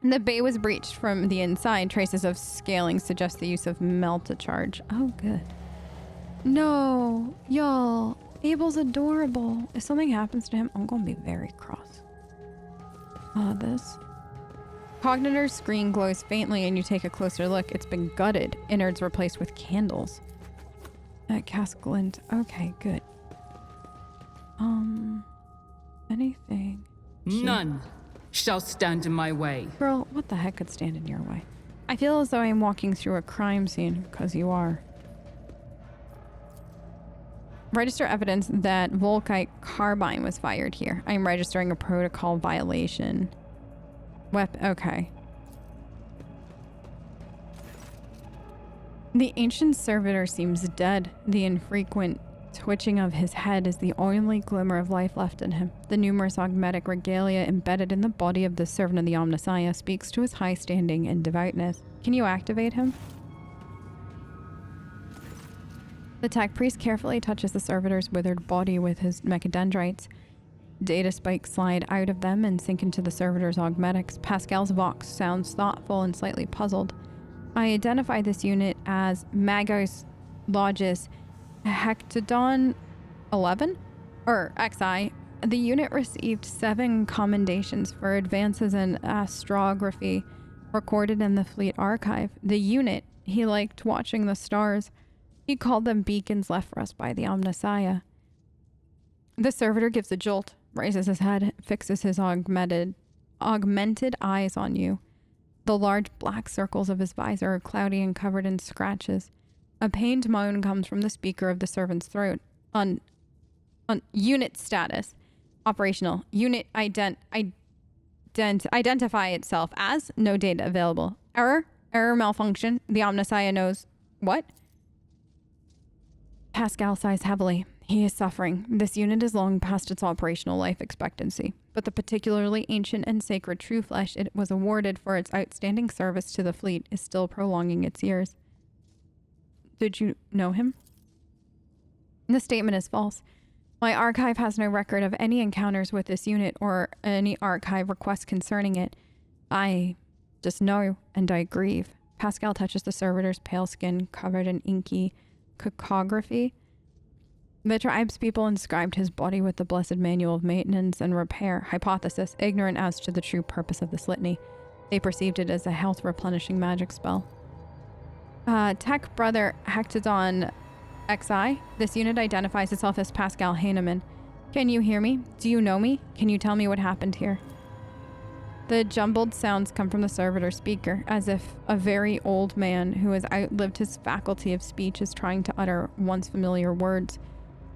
The bay was breached from the inside. Traces of scaling suggest the use of melt-a-charge. Oh, good. No, y'all. Abel's adorable. If something happens to him, I'm gonna be very cross. This. Cognitor's screen glows faintly and you take a closer look. It's been gutted. Innards replaced with candles. That cast glint. Okay, good. Anything? None shall stand in my way. Girl, what the heck could stand in your way? I feel as though I'm walking through a crime scene, because you are. Register evidence that Volkite carbine was fired here. I'm registering a protocol violation. Okay. The ancient servitor seems dead. The infrequent twitching of his head is the only glimmer of life left in him. The numerous augmetic regalia embedded in the body of the servant of the Omnissiah speaks to his high standing and devoutness. Can you activate him? The tech priest carefully touches the servitor's withered body with his mechadendrites. Data spikes slide out of them and sink into the servitor's augmetics. Pascal's vox sounds thoughtful and slightly puzzled. I identify this unit as Magos Logis Hectodon 11? Or XI. The unit received 7 commendations for advances in astrography recorded in the Fleet Archive. The unit, he liked watching the stars. He called them beacons left for us by the Omnissiah. The servitor gives a jolt, raises his head, fixes his augmented eyes on you. The large black circles of his visor are cloudy and covered in scratches. A pained moan comes from the speaker of the servant's throat. On unit status. Operational. Unit identify itself as no data available. Error malfunction. The Omnissiah knows what? Pascal sighs heavily. He is suffering. This unit is long past its operational life expectancy, but the particularly ancient and sacred true flesh it was awarded for its outstanding service to the fleet is still prolonging its years. Did you know him? The statement is false. My archive has no record of any encounters with this unit or any archive requests concerning it. I just know, and I grieve. Pascal touches the servitor's pale skin covered in inky cacography. The tribe's people inscribed his body with the blessed manual of maintenance and repair. Hypothesis, ignorant as to the true purpose of this litany. They perceived it as a health replenishing magic spell. Tech brother Hectodon XI. This unit identifies itself as Pascal Heinemann. Can you hear me? Do you know me? Can you tell me what happened here? The jumbled sounds come from the servitor speaker, as if a very old man who has outlived his faculty of speech is trying to utter once familiar words,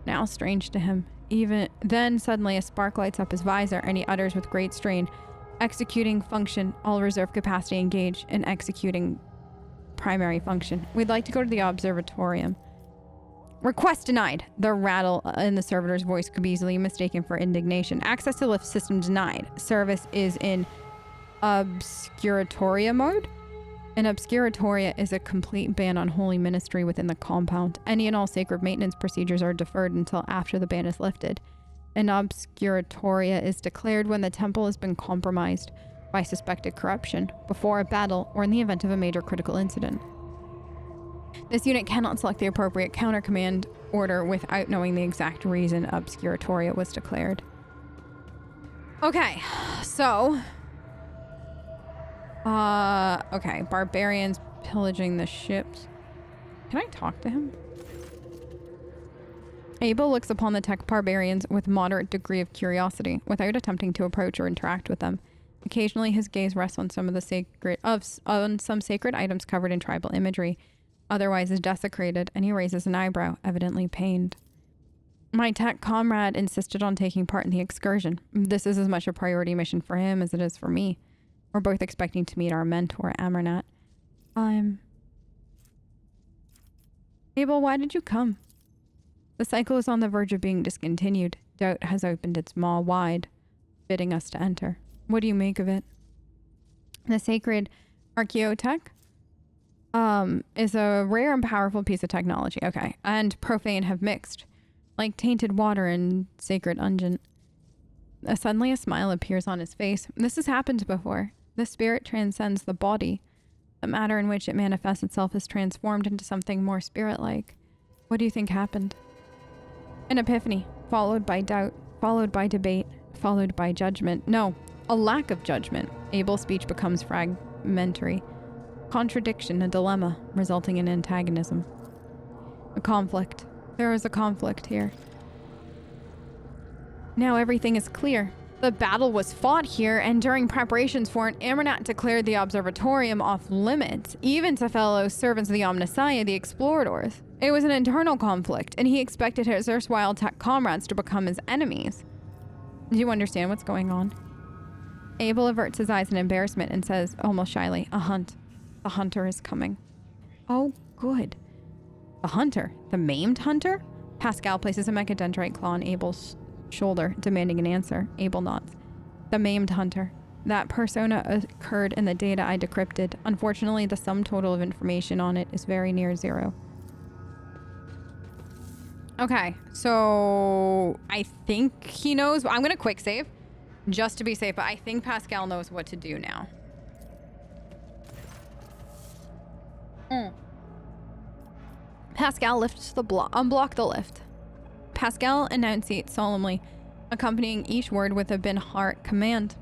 now strange to him. Even then, suddenly a spark lights up his visor, and he utters with great strain, executing function, all reserve capacity engaged, and executing primary function. We'd like to go to the observatorium. Request denied. The rattle in the servitor's voice could be easily mistaken for indignation. Access to lift system denied. Service is in obscuratoria mode. An obscuratoria is a complete ban on holy ministry within the compound. Any and all sacred maintenance procedures are deferred until after the ban is lifted. An obscuratoria is declared when the temple has been compromised by suspected corruption, before a battle, or in the event of a major critical incident. This unit cannot select the appropriate counter-command order without knowing the exact reason obscuratoria was declared. Okay, so... okay, barbarians pillaging the ships. Can I talk to him? Abel looks upon the tech barbarians with moderate degree of curiosity, without attempting to approach or interact with them. Occasionally, his gaze rests on some sacred items covered in tribal imagery, otherwise is desecrated, and he raises an eyebrow, evidently pained. My tech comrade insisted on taking part in the excursion. This is as much a priority mission for him as it is for me. We're both expecting to meet our mentor, Amernat. Abel, why did you come? The cycle is on the verge of being discontinued. Doubt has opened its maw wide, bidding us to enter. What do you make of it? The sacred archaeotech is a rare and powerful piece of technology. Okay. And profane have mixed, like tainted water and sacred unguent. Suddenly a smile appears on his face. This has happened before. The spirit transcends the body. The matter in which it manifests itself is transformed into something more spirit-like. What do you think happened? An epiphany, followed by doubt, followed by debate, followed by judgment. No, a lack of judgment. Abel's speech becomes fragmentary. Contradiction, a dilemma, resulting in antagonism. A conflict. There is a conflict here. Now everything is clear. The battle was fought here, and during preparations for it, Amernat declared the observatorium off limits, even to fellow servants of the Omnissiah, the Exploradors. It was an internal conflict, and he expected his erstwhile tech comrades to become his enemies. Do you understand what's going on? Abel averts his eyes in embarrassment and says, almost shyly, a hunt. The hunter is coming. Oh, good. The hunter? The maimed hunter? Pascal places a mechadendrite claw on Abel's shoulder, demanding an answer. Abel nods. The maimed hunter. That persona occurred in the data I decrypted. Unfortunately, the sum total of information on it is very near 0. Okay, so I think he knows. I'm going to quick save just to be safe, but I think Pascal knows what to do now. Pascal lifts the unblock the lift. Pascal enunciates solemnly, accompanying each word with a Bin-Heart command.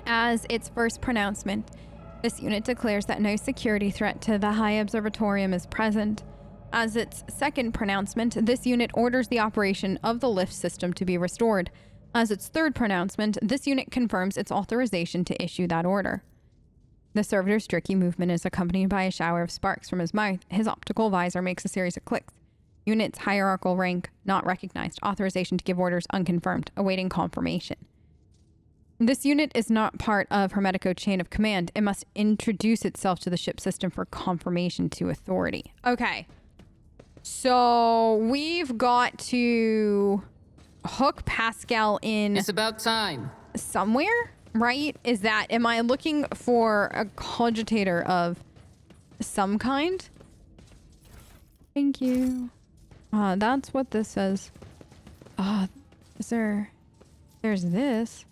As its first pronouncement, this unit declares that no security threat to the High Observatorium is present. As its second pronouncement, this unit orders the operation of the lift system to be restored. As its third pronouncement, this unit confirms its authorization to issue that order. The servitor's jerky movement is accompanied by a shower of sparks from his mouth. His optical visor makes a series of clicks. Unit's hierarchical rank not recognized. Authorization to give orders unconfirmed. Awaiting confirmation. This unit is not part of Hermetico chain of command. It must introduce itself to the ship system for confirmation to authority. Okay. So we've got to hook Pascal in. It's about time. Somewhere, right? Am I looking for a cogitator of some kind? Thank you. That's what this says. There's this.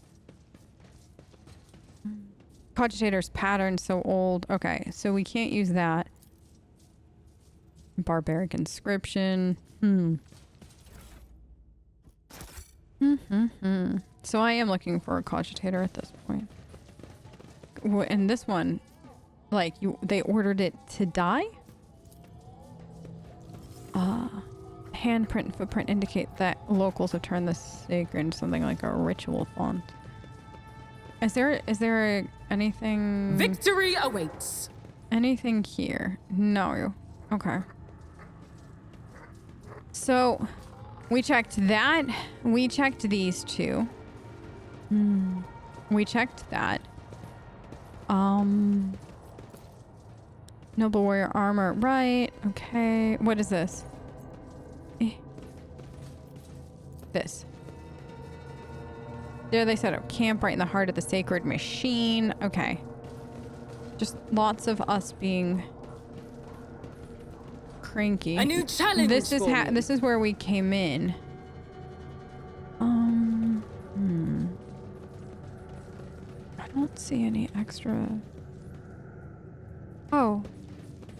Cogitator's pattern so old. Okay, so we can't use that. Barbaric inscription. So I am looking for a cogitator at this point. And this one, like, they ordered it to die? Handprint and footprint indicate that locals have turned the sacred into something like a ritual font. Is there anything... Victory awaits! Anything here? No. Okay. So, we checked that. We checked these two. We checked that. Noble warrior armor. Right. Okay. What is this? This. There they set up camp right in the heart of the sacred machine. Okay. Just lots of us being cranky. A new challenge. This is where we came in. I don't see any extra. Oh,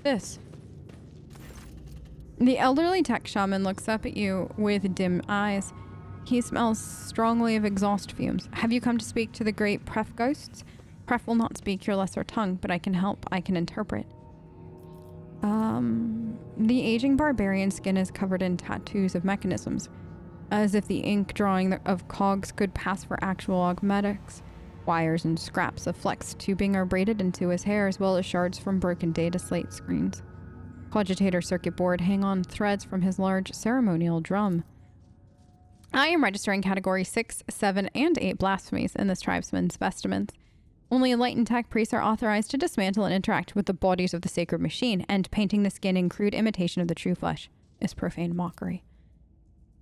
this. The elderly tech shaman looks up at you with dim eyes. He smells strongly of exhaust fumes. Have you come to speak to the great Pref ghosts? Pref will not speak your lesser tongue, but I can help. I can interpret. The aging barbarian's skin is covered in tattoos of mechanisms, as if the ink drawing of cogs could pass for actual augmetics. Wires and scraps of flex tubing are braided into his hair, as well as shards from broken data slate screens. Cogitator circuit board hang on threads from his large ceremonial drum. I am registering category 6, 7, and 8 blasphemies in this tribesman's specimens. Only enlightened tech priests are authorized to dismantle and interact with the bodies of the sacred machine, and painting the skin in crude imitation of the true flesh is profane mockery.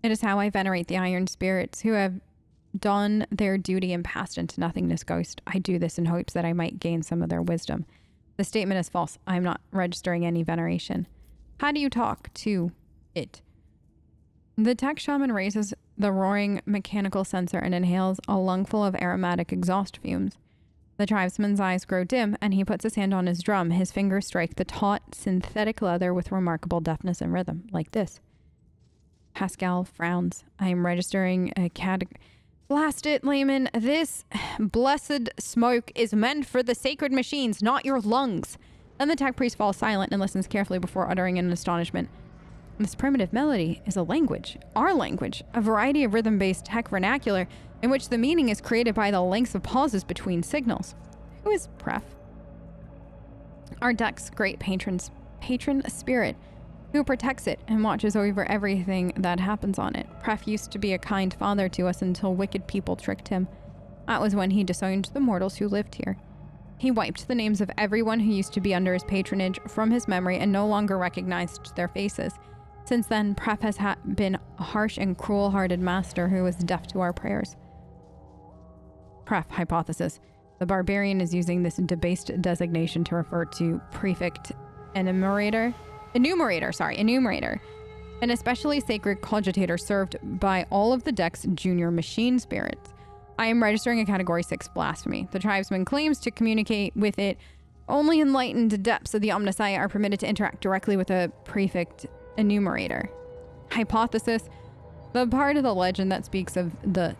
It is how I venerate the iron spirits who have done their duty and passed into nothingness, ghost. I do this in hopes that I might gain some of their wisdom. The statement is false. I am not registering any veneration. How do you talk to it? The tech shaman raises the roaring mechanical sensor and inhales a lungful of aromatic exhaust fumes. The tribesman's eyes grow dim, and he puts his hand on his drum. His fingers strike the taut, synthetic leather with remarkable deftness and rhythm, like this. Pascal frowns. I am registering a category. Blast it, layman. This blessed smoke is meant for the sacred machines, not your lungs. Then the tech priest falls silent and listens carefully before uttering in astonishment. This primitive melody is a language, our language, a variety of rhythm-based tech vernacular in which the meaning is created by the lengths of pauses between signals. Who is Pref? Our deck's great patron spirit, who protects it and watches over everything that happens on it. Pref used to be a kind father to us until wicked people tricked him. That was when he disowned the mortals who lived here. He wiped the names of everyone who used to be under his patronage from his memory and no longer recognized their faces. Since then, Pref has been a harsh and cruel-hearted master who was deaf to our prayers. Pref, hypothesis. The barbarian is using this debased designation to refer to prefect enumerator, an especially sacred cogitator served by all of the deck's junior machine spirits. I am registering a Category 6 blasphemy. The tribesman claims to communicate with it. Only enlightened depths of the Omnissiah are permitted to interact directly with a prefect enumerator. Hypothesis. The part of the legend that speaks of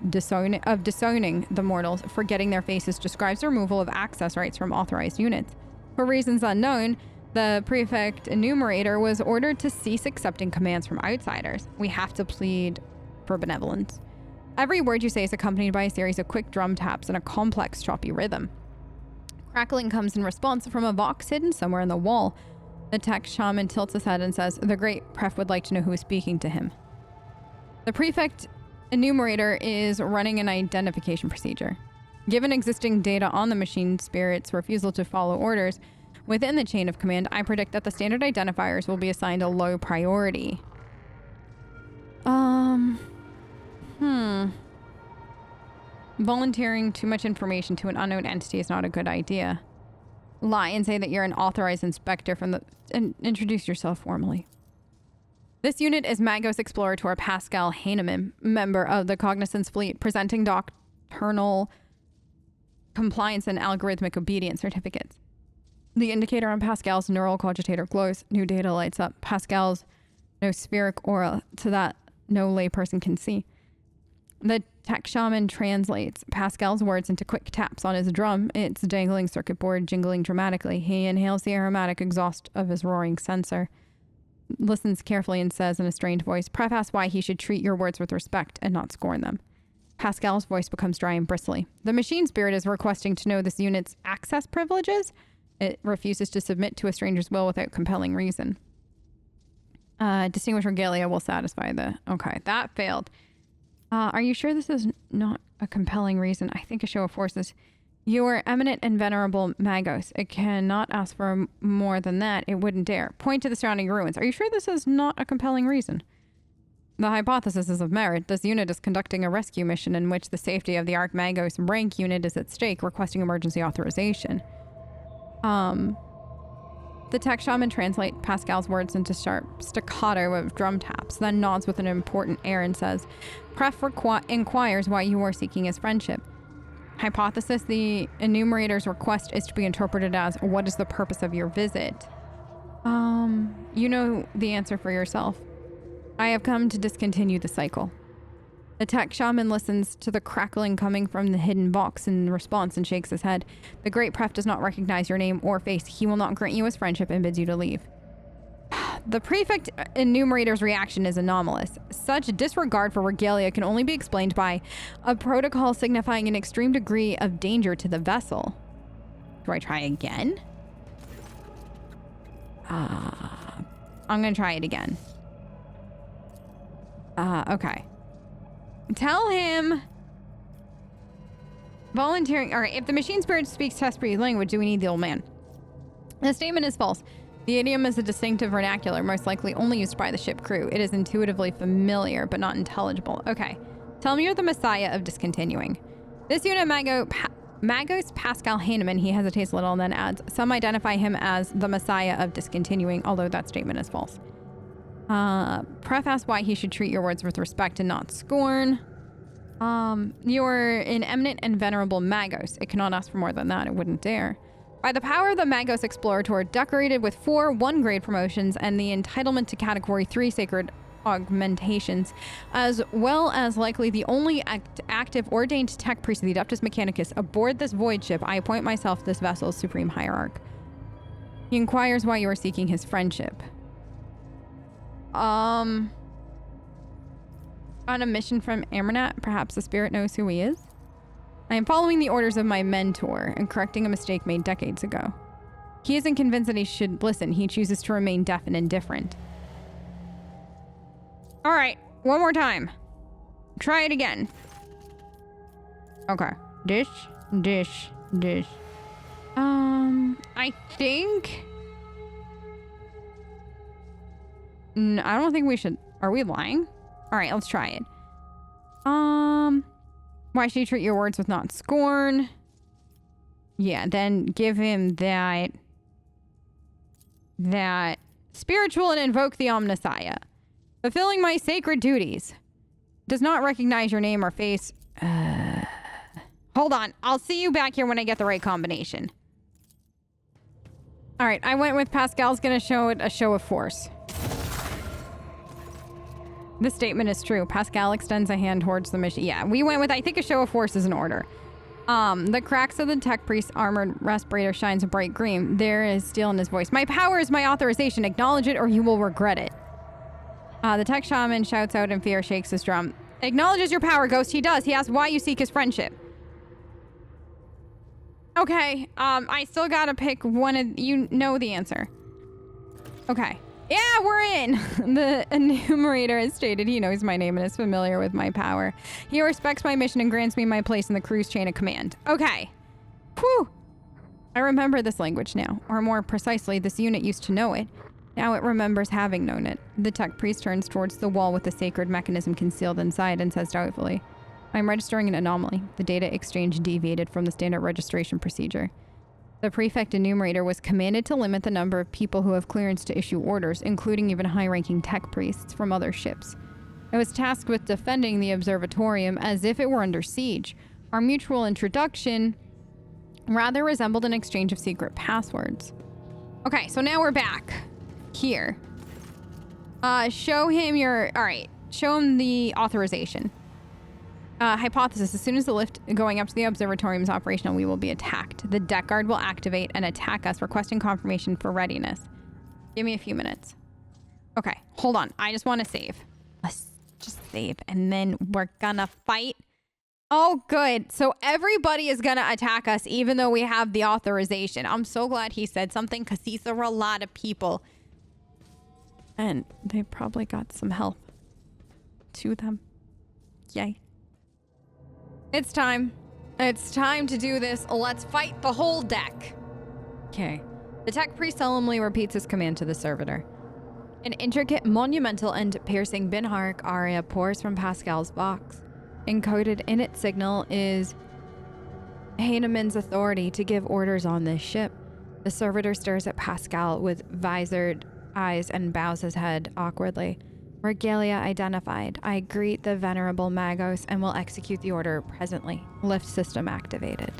disowning the mortals, forgetting their faces, describes the removal of access rights from authorized units. For reasons unknown, the prefect enumerator was ordered to cease accepting commands from outsiders. We have to plead for benevolence. Every word you say is accompanied by a series of quick drum taps and a complex, choppy rhythm. Crackling comes in response from a box hidden somewhere in the wall. The tech shaman tilts his head and says, the great Pref would like to know who is speaking to him. The prefect enumerator is running an identification procedure. Given existing data on the machine spirit's refusal to follow orders within the chain of command, I predict that the standard identifiers will be assigned a low priority. Volunteering too much information to an unknown entity is not a good idea. Lie and say that you're an authorized inspector and introduce yourself formally. This unit is Magos Explorator Pascal Hahnemann, member of the Cognizance Fleet, presenting doctrinal compliance and algorithmic obedience certificates. The indicator on Pascal's neural cogitator glows. New data lights up. Pascal's nospheric aura to that no layperson can see. The tech shaman translates Pascal's words into quick taps on his drum, its dangling circuit board jingling dramatically. He inhales the aromatic exhaust of his roaring sensor, listens carefully and says in a strained voice, Pref asks why he should treat your words with respect and not scorn them. Pascal's voice becomes dry and bristly. The machine spirit is requesting to know this unit's access privileges. It refuses to submit to a stranger's will without compelling reason. Distinguished regalia will satisfy the... Okay, that failed. Are you sure this is not a compelling reason? I think a show of forces. You are eminent and venerable Magos. It cannot ask for more than that. It wouldn't dare. Point to the surrounding ruins. Are you sure this is not a compelling reason? The hypothesis is of merit. This unit is conducting a rescue mission in which the safety of the Archmagos rank unit is at stake, requesting emergency authorization. The tech shaman translates Pascal's words into sharp staccato of drum taps, then nods with an important air and says, Pref inquires why you are seeking his friendship. Hypothesis, the enumerator's request is to be interpreted as, what is the purpose of your visit? You know the answer for yourself. I have come to discontinue the cycle. The tech shaman listens to the crackling coming from the hidden box in response and shakes his head. The great Pref does not recognize your name or face. He will not grant you his friendship and bids you to leave. The prefect enumerator's reaction is anomalous. Such disregard for regalia can only be explained by a protocol signifying an extreme degree of danger to the vessel. Do I try again? I'm gonna try it again. Okay. Tell him volunteering. All right, if the machine spirit speaks test-breed language, do we need the old man? The statement is false. The idiom is a distinctive vernacular, most likely only used by the ship crew. It is intuitively familiar, but not intelligible. Okay. Tell me you're the messiah of discontinuing. This unit, Magos Pascal Hahnemann, he hesitates a little and then adds, some identify him as the messiah of discontinuing, although that statement is false. Pref asks why he should treat your words with respect and not scorn. You're an eminent and venerable Magos. It cannot ask for more than that. It wouldn't dare. By the power of the Magos Explorator, decorated with 4 1-grade promotions and the entitlement to Category 3 sacred augmentations, as well as likely the only active ordained tech priest of the Adeptus Mechanicus aboard this void ship, I appoint myself this vessel's supreme hierarch. He inquires why you are seeking his friendship. On a mission from Amernat, perhaps the spirit knows who he is? I am following the orders of my mentor and correcting a mistake made decades ago. He isn't convinced that he should listen. He chooses to remain deaf and indifferent. All right, one more time. Try it again. Okay. Dish. I think... I don't think we should... Are we lying? All right, let's try it. Why should you treat your words with not scorn? Yeah, then give him that spiritual and invoke the Omnissiah. Fulfilling my sacred duties. Does not recognize your name or face. Hold on. I'll see you back here when I get the right combination. All right, I went with Pascal's gonna show it a show of force. This statement is true. Pascal extends a hand towards the mission. Yeah, we went with, I think, a show of force is in order. The cracks of the tech priest's armored respirator shines a bright green. There is steel in his voice. My power is my authorization. Acknowledge it or you will regret it. The tech shaman shouts out in fear, shakes his drum. Acknowledges your power, Ghost. He does. He asks why you seek his friendship. Okay, I still gotta pick one of... You know the answer. Okay. Yeah, we're in! The enumerator has stated he knows my name and is familiar with my power. He respects my mission and grants me my place in the crew's chain of command. Okay. Whew! I remember this language now. Or more precisely, this unit used to know it. Now it remembers having known it. The tech priest turns towards the wall with the sacred mechanism concealed inside and says doubtfully, I'm registering an anomaly. The data exchange deviated from the standard registration procedure. The prefect enumerator was commanded to limit the number of people who have clearance to issue orders, including even high-ranking tech priests from other ships. I was tasked with defending the observatorium as if it were under siege. Our mutual introduction rather resembled an exchange of secret passwords. Okay, so now we're back here. Show him your... All right, show him the authorization. Hypothesis, as soon as the lift going up to the observatorium is operational, we will be attacked. The deck guard will activate and attack us, requesting confirmation for readiness. Give me a few minutes. Okay, hold on. I just want to save. Let's just save, and then we're gonna fight. Oh, good. So everybody is gonna attack us, even though we have the authorization. I'm so glad he said something, because these are a lot of people. And they probably got some help to them. Yay. It's time. It's time to do this. Let's fight the whole deck. Okay. The tech priest solemnly repeats his command to the servitor. An intricate, monumental, and piercing Binhark aria pours from Pascal's box. Encoded in its signal is Haneman's authority to give orders on this ship. The servitor stares at Pascal with visored eyes and bows his head awkwardly. Regalia identified. I greet the venerable Magos and will execute the order presently. Lift system activated.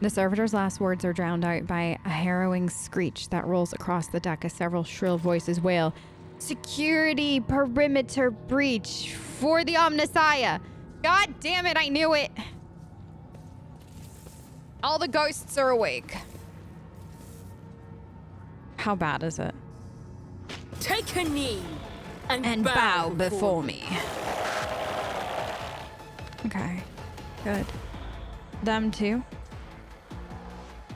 The servitor's last words are drowned out by a harrowing screech that rolls across the deck as several shrill voices wail, Security perimeter breach for the Omnissiah. God damn it, I knew it. All the ghosts are awake. How bad is it? Take a knee and bow before me. Okay, good. Them too?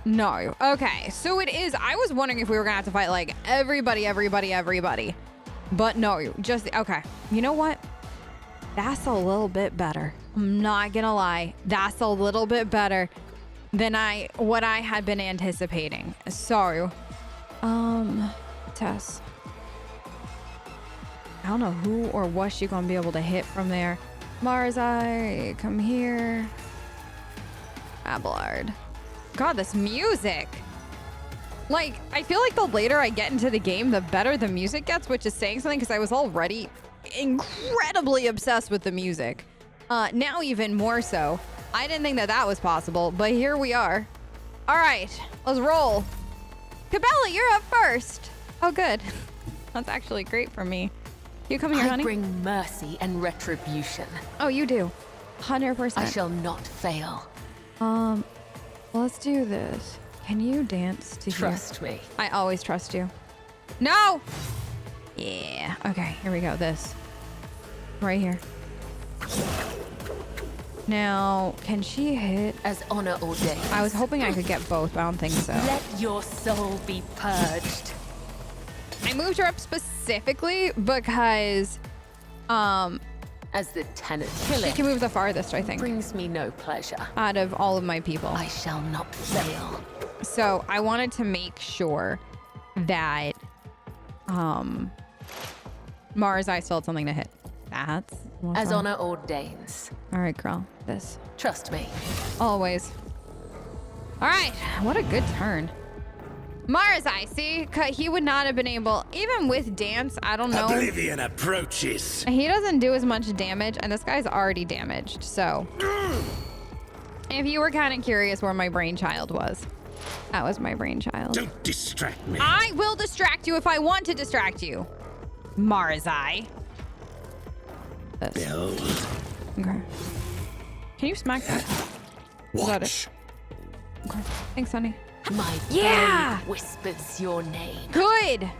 No. Okay, so it is. I was wondering if we were gonna have to fight like everybody. But no, just, okay. You know what? That's a little bit better. I'm not gonna lie. That's a little bit better than what I had been anticipating. So, Tess. I don't know who or what she's gonna be able to hit from there. Marzai, come here. Abelard. God, this music. Like, I feel like the later I get into the game, the better the music gets, which is saying something because I was already incredibly obsessed with the music. Now even more so. I didn't think that that was possible, but here we are. All right, let's roll. Cabela, you're up first. Oh, good. That's actually great for me. You come here, I honey? bring mercy and retribution. Oh, you do. 100%. I shall not fail. Let's do this. Can you dance to Trust me. I always trust you. No! Yeah. Okay, here we go. This. Right here. Now, can she hit? As honor ordains. I was hoping I could get both, but I don't think so. Let your soul be purged. I moved her up specifically because, As the tenant she killer can move the farthest, I think, brings me no pleasure. out of all of my people. I shall not fail. So I wanted to make sure that, Marzai still had something to hit. That's As honor ordains. All right, girl. This. Trust me. Always. All right. What a good turn. Marzai, see? He would not have been able, even with dance, I don't know. Oblivion approaches. He doesn't do as much damage, and this guy's already damaged, so. If you were kind of curious where my brainchild was, that was my brainchild. Don't distract me. I will distract you if I want to distract you. Marzai. This. Build. Okay. Can you smack that? that Watch. Okay. Thanks, honey. My Yeah! blade whispers your name. Good.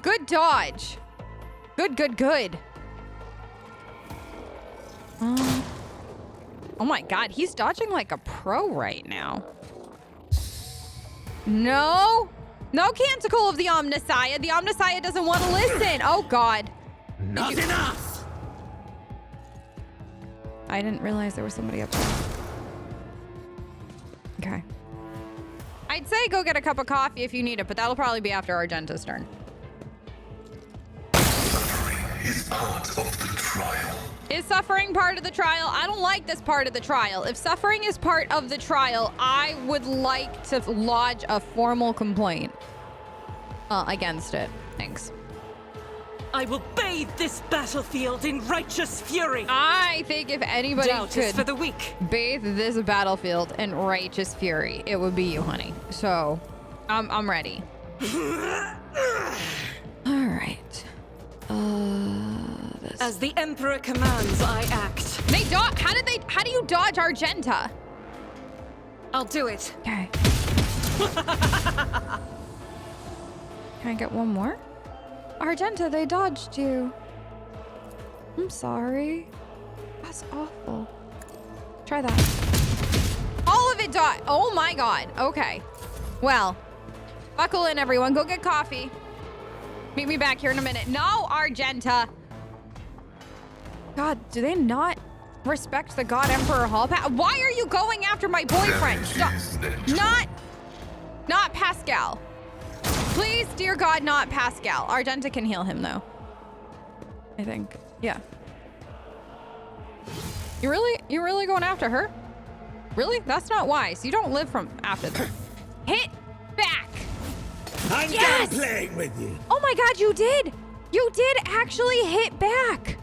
Good dodge. Good. Oh my god, he's dodging like a pro right now. No. No canticle of the Omnissiah. The Omnissiah doesn't want to listen. Oh god. Not enough. I didn't realize there was somebody up there. Okay. I'd say go get a cup of coffee if you need it, but that'll probably be after Argenta's turn. Suffering is part of the trial. Is suffering part of the trial? I don't like this part of the trial. If suffering is part of the trial, I would like to lodge a formal complaint against it. Thanks. I will bathe this battlefield in righteous fury. I think if anybody Doubt is could for the weak. bathe this battlefield in righteous fury, it would be you, honey. So, I'm ready. All right. This. As the Emperor commands, I act. They dodge. How do you dodge Argenta? I'll do it. Okay. Can I get one more? Argenta, they dodged you. I'm sorry. That's awful. Try that. All of it dodged. Oh my god. Okay. Well, buckle in, everyone. Go get coffee. Meet me back here in a minute. No, Argenta. God, do they not respect the God Emperor Hall Pass? Why are you going after my boyfriend? Stop. Not Pascal. Please, dear God, not Pascal. Argenta can heal him, though. I think. Yeah. You really going after her? Really? That's not wise. You don't live from after them. Hit back. I'm Yes! done playing with you. Oh my god, you did! You did actually hit back!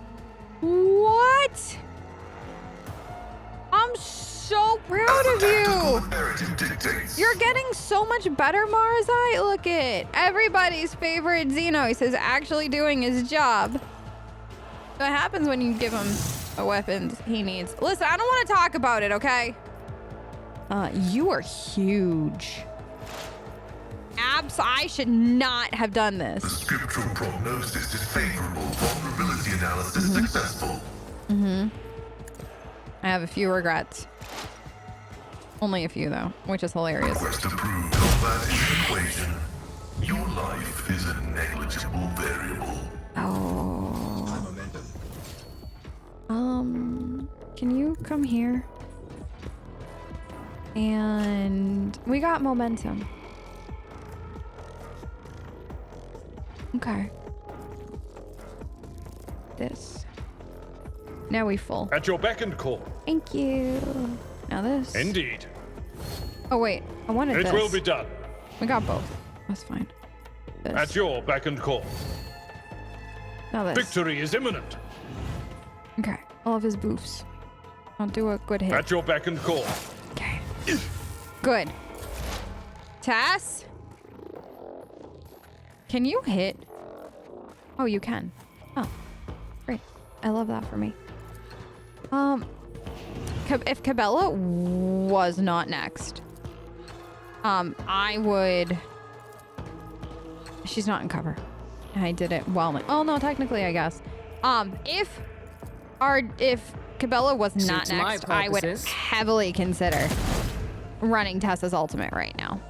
What? I'm so proud of you! Narrative dictates. You're getting so much better, Marzai. Look it. Everybody's favorite Xenos is actually doing his job. What happens when you give him the weapons he needs? Listen, I don't want to talk about it, okay? You are huge. I should not have done The this. scriptural prognosis is favorable. Vulnerability analysis successful. I have a few regrets. Only a few, though, which is hilarious. Quest approved. Combat is an equation. Your life is a negligible variable. Oh. Can you come here? And we got momentum. Okay. This. Now we full. At your beck and call. Thank you. Now this. Indeed. Oh wait, I wanted It this. will be done. We got both. That's fine. This. At your beck and call. Now this. Victory is imminent. Okay, all of his boofs. I'll do a good hit. At your beck and call. Okay. Good. Tass? Can you hit? Oh, you can. Oh, great. I love that for me. If Cabela was not next, I would... She's not in cover. I did it well. Oh, no, technically, I guess. If Cabela was not Suits my next, I would purposes. heavily consider running Tessa's ultimate right now.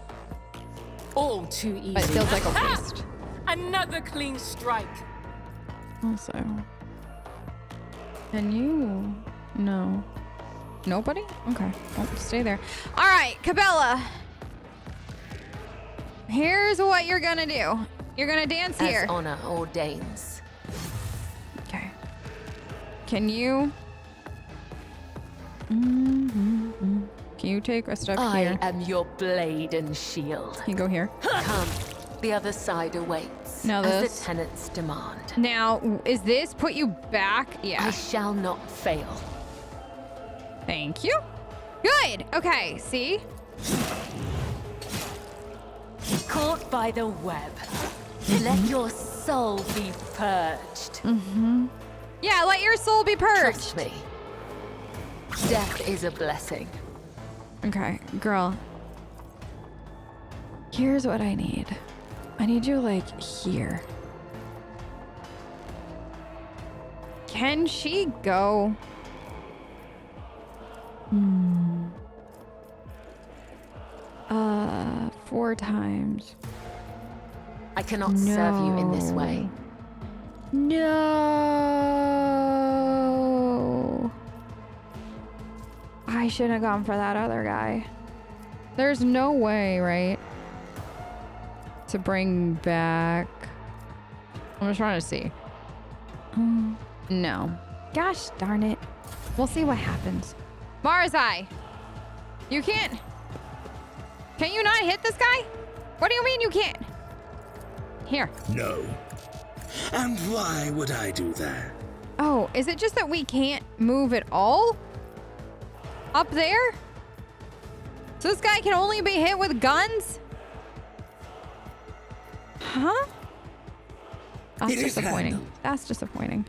All too easy. But it feels like a waste. Another clean strike. Also. And you... No. Nobody? Okay. Well, stay there. All right, Cabela. Here's what you're gonna do. You're gonna dance here. As honor ordains. Okay. Can you... Can you take a step I here? am your blade and shield. Can you go here? Come, the other side awaits. Now as this. the tenants demand. Now, is this put you back? I Yeah. shall not fail. Thank you. Good. Okay, see? Caught by the web. Let your soul be purged. Yeah, let your soul be purged. Trust me. Death is a blessing. Okay, girl. Here's what I need. I need you, like, here. Can she go? 4 times. I cannot serve you in this way. No. I shouldn't have gone for that other guy. There's no way, right? To bring back... I'm just trying to see. No. Gosh darn it. We'll see what happens. Marzai! You can't... Can you not hit this guy? What do you mean you can't? Here. No. And why would I do that? Oh, is it just that we can't move at all? Up there? So this guy can only be hit with guns? Huh? That's It is disappointing. handled. That's disappointing.